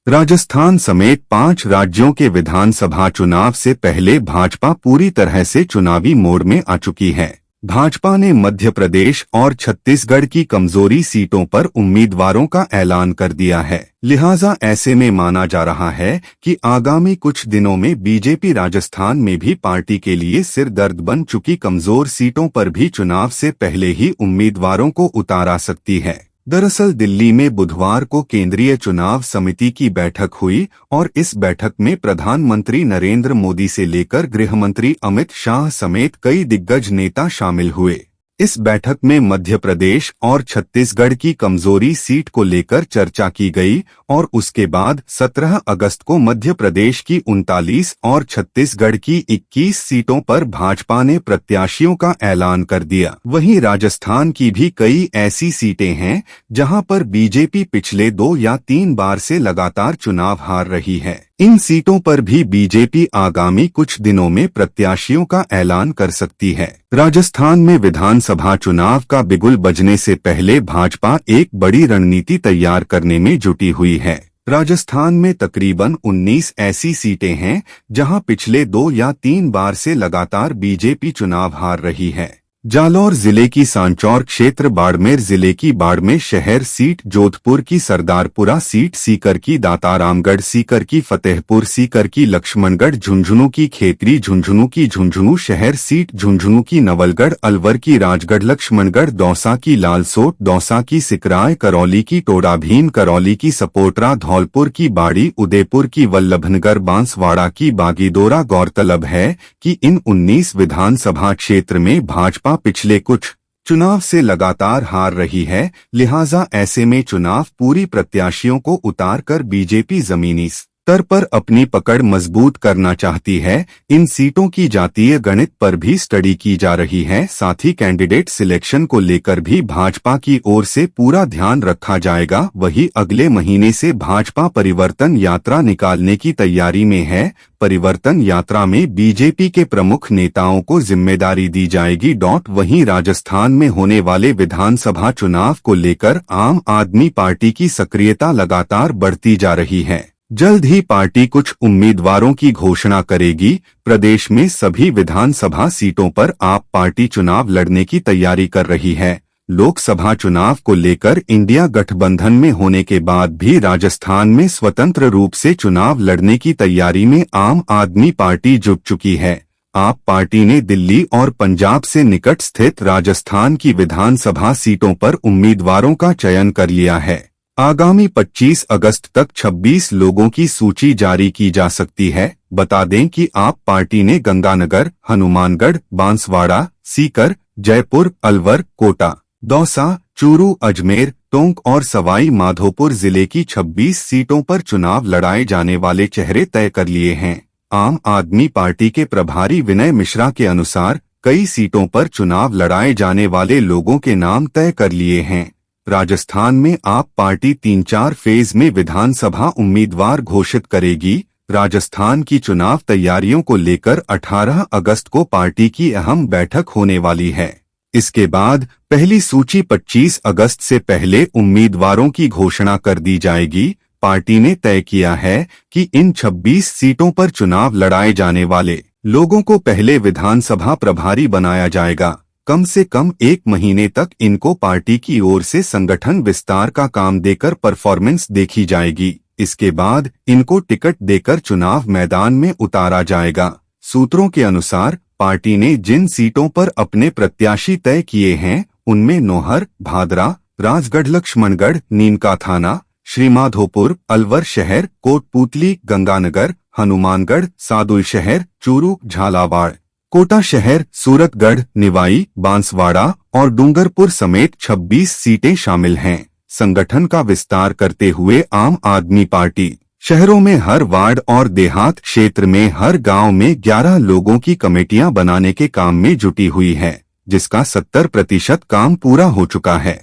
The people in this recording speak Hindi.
राजस्थान समेत 5 राज्यों के विधानसभा चुनाव से पहले भाजपा पूरी तरह से चुनावी मोड में आ चुकी है। भाजपा ने मध्य प्रदेश और छत्तीसगढ़ की कमजोरी सीटों पर उम्मीदवारों का ऐलान कर दिया है। लिहाजा ऐसे में माना जा रहा है कि आगामी कुछ दिनों में बीजेपी राजस्थान में भी पार्टी के लिए सिर दर्द बन चुकी कमजोर सीटों पर भी चुनाव से पहले ही उम्मीदवारों को उतारा सकती है। दरअसल दिल्ली में बुधवार को केंद्रीय चुनाव समिति की बैठक हुई और इस बैठक में प्रधानमंत्री नरेंद्र मोदी से लेकर गृहमंत्री अमित शाह समेत कई दिग्गज नेता शामिल हुए। इस बैठक में मध्य प्रदेश और छत्तीसगढ़ की कमजोरी सीट को लेकर चर्चा की गई और उसके बाद 17 अगस्त को मध्य प्रदेश की 39 और छत्तीसगढ़ की 21 सीटों पर भाजपा ने प्रत्याशियों का ऐलान कर दिया। वहीं राजस्थान की भी कई ऐसी सीटें हैं जहां पर बीजेपी पिछले 2 या 3 बार से लगातार चुनाव हार रही है। इन सीटों पर भी बीजेपी आगामी कुछ दिनों में प्रत्याशियों का ऐलान कर सकती है। राजस्थान में विधानसभा चुनाव का बिगुल बजने से पहले भाजपा एक बड़ी रणनीति तैयार करने में जुटी हुई है। राजस्थान में तकरीबन 19 ऐसी सीटें हैं जहां पिछले 2 या 3 बार से लगातार बीजेपी चुनाव हार रही है। जालौर जिले की सांचौर क्षेत्र, बाड़मेर जिले की बाड़मेर शहर सीट, जोधपुर की सरदारपुरा सीट, सीकर की दातारामगढ़, सीकर की फतेहपुर, सीकर की लक्ष्मणगढ़, झुंझुनू की खेतरी, झुंझुनू की झुंझुनू शहर सीट, झुंझुनू की नवलगढ़, अलवर की राजगढ़, लक्ष्मणगढ़, दौसा की लालसोट, दौसा की सिकराय, करौली की टोडाभीम, करौली की सपोटरा, धौलपुर की बाड़ी, उदयपुर की वल्लभनगर, बांसवाड़ा की बागीदोरा। गौरतलब है कि इन 19 विधानसभा क्षेत्र में भाजपा पिछले कुछ चुनाव से लगातार हार रही है। लिहाजा ऐसे में चुनाव पूरी प्रत्याशियों को उतार कर बीजेपी जमीनी स्तर पर अपनी पकड़ मजबूत करना चाहती है। इन सीटों की जातीय गणित पर भी स्टडी की जा रही है। साथ ही कैंडिडेट सिलेक्शन को लेकर भी भाजपा की ओर से पूरा ध्यान रखा जाएगा। वहीं अगले महीने से भाजपा परिवर्तन यात्रा निकालने की तैयारी में है। परिवर्तन यात्रा में बीजेपी के प्रमुख नेताओं को जिम्मेदारी दी जाएगी। वहीं राजस्थान में होने वाले विधानसभा चुनाव को लेकर आम आदमी पार्टी की सक्रियता लगातार बढ़ती जा रही है। जल्द ही पार्टी कुछ उम्मीदवारों की घोषणा करेगी। प्रदेश में सभी विधानसभा सीटों पर आप पार्टी चुनाव लड़ने की तैयारी कर रही है। लोकसभा चुनाव को लेकर इंडिया गठबंधन में होने के बाद भी राजस्थान में स्वतंत्र रूप से चुनाव लड़ने की तैयारी में आम आदमी पार्टी जुट चुकी है। आप पार्टी ने दिल्ली और पंजाब से निकट स्थित राजस्थान की विधानसभा सीटों पर उम्मीदवारों का चयन कर लिया है। आगामी 25 अगस्त तक 26 लोगों की सूची जारी की जा सकती है। बता दें कि आप पार्टी ने गंगानगर, हनुमानगढ़, बांसवाड़ा, सीकर, जयपुर, अलवर, कोटा, दौसा, चूरू, अजमेर, टोंक और सवाई माधोपुर जिले की 26 सीटों पर चुनाव लड़ाए जाने वाले चेहरे तय कर लिए हैं। आम आदमी पार्टी के प्रभारी विनय मिश्रा के अनुसार कई सीटों पर चुनाव लड़ाए जाने वाले लोगों के नाम तय कर लिए हैं। राजस्थान में आप पार्टी 3-4 फेज में विधानसभा उम्मीदवार घोषित करेगी। राजस्थान की चुनाव तैयारियों को लेकर 18 अगस्त को पार्टी की अहम बैठक होने वाली है। इसके बाद पहली सूची 25 अगस्त से पहले उम्मीदवारों की घोषणा कर दी जाएगी। पार्टी ने तय किया है कि इन 26 सीटों पर चुनाव लड़ाए जाने वाले लोगों को पहले विधानसभा प्रभारी बनाया जाएगा। कम से कम 1 महीने तक इनको पार्टी की ओर से संगठन विस्तार का काम देकर परफॉर्मेंस देखी जाएगी। इसके बाद इनको टिकट देकर चुनाव मैदान में उतारा जाएगा। सूत्रों के अनुसार पार्टी ने जिन सीटों पर अपने प्रत्याशी तय किए हैं उनमें नौहर, भादरा, राजगढ़, लक्ष्मणगढ़, नीमका थाना, श्रीमाधोपुर, अलवर शहर, कोटपुतली, गंगानगर, हनुमानगढ़, सादुल शहर, चूरू, झालावाड़, कोटा शहर, सूरतगढ़, निवाई, बांसवाड़ा और डूंगरपुर समेत 26 सीटें शामिल हैं। संगठन का विस्तार करते हुए आम आदमी पार्टी शहरों में हर वार्ड और देहात क्षेत्र में हर गांव में 11 लोगों की कमेटियां बनाने के काम में जुटी हुई है, जिसका 70% काम पूरा हो चुका है।